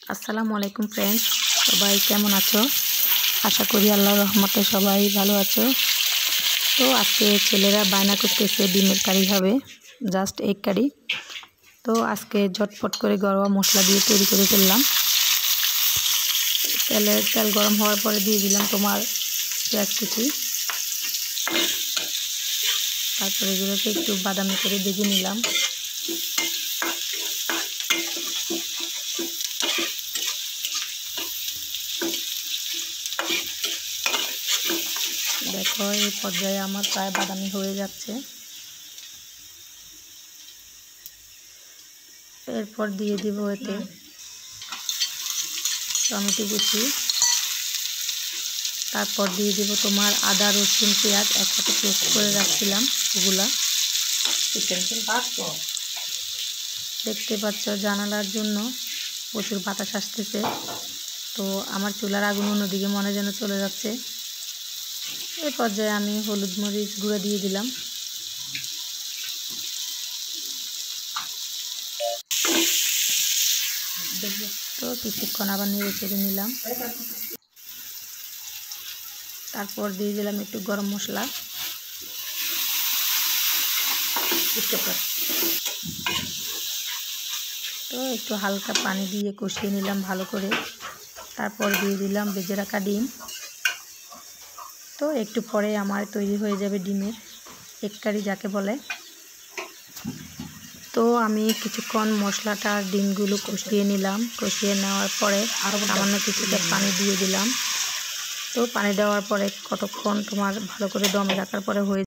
আসসালামু আলাইকুম ফ্রেন্ডস, সবাই কেমন আছো? আশা করি আল্লাহর রহমতে সবাই ভালো আছো। তো আজকে ছেলেরা বায়না করতেছে ডিমের কারি হবে, জাস্ট এগ কারি। তো আজকে ঝটপট করে ঘরোয়া মশলা দিয়ে তৈরি করে ফেললাম। তেল গরম হওয়ার পরে দিয়ে দিলাম তোমার পেঁয়াজ কুচি, তারপরে এগুলোকে একটু বাদামি করে ভেজে নিলাম। দেখো এই পর্যায়ে আমার প্রায় বাদামি হয়ে যাচ্ছে। এরপর দিয়ে দিব এতে টমেটো কুচি, তারপর দিয়ে দিব তোমার আদা রসুন পেঁয়াজ একসাথে পেস্ট করে রাখছিলাম ওগুলা। দেখতে পাচ্ছ জানালার জন্য প্রচুর বাতাস আসতেছে, তো আমার চুলার আগুন অন্যদিকে মনে যেন চলে যাচ্ছে। এই পর্যায়ে আমি হলুদ মরিচ গুঁড়ো দিয়ে দিলাম। তো কিছুক্ষণ আবার নেড়ে চেড়ে নিলাম। তারপর দিয়ে দিলাম একটু গরম মশলা, তো একটু হালকা পানি দিয়ে কষিয়ে নিলাম ভালো করে। তারপর দিয়ে দিলাম ভেজে রাখা ডিম। তো একটু পরে আমার তৈরি হয়ে যাবে ডিমের এগ কারি যাকে বলে। তো আমি কিছুক্ষণ মশলাটা ডিমগুলো কষিয়ে নিলাম। কষিয়ে নেওয়ার পরে সামান্য কিছুটা পানি দিয়ে দিলাম। তো পানি দেওয়ার পরে কতক্ষণ তোমার ভালো করে দমে রাখার পরে হয়ে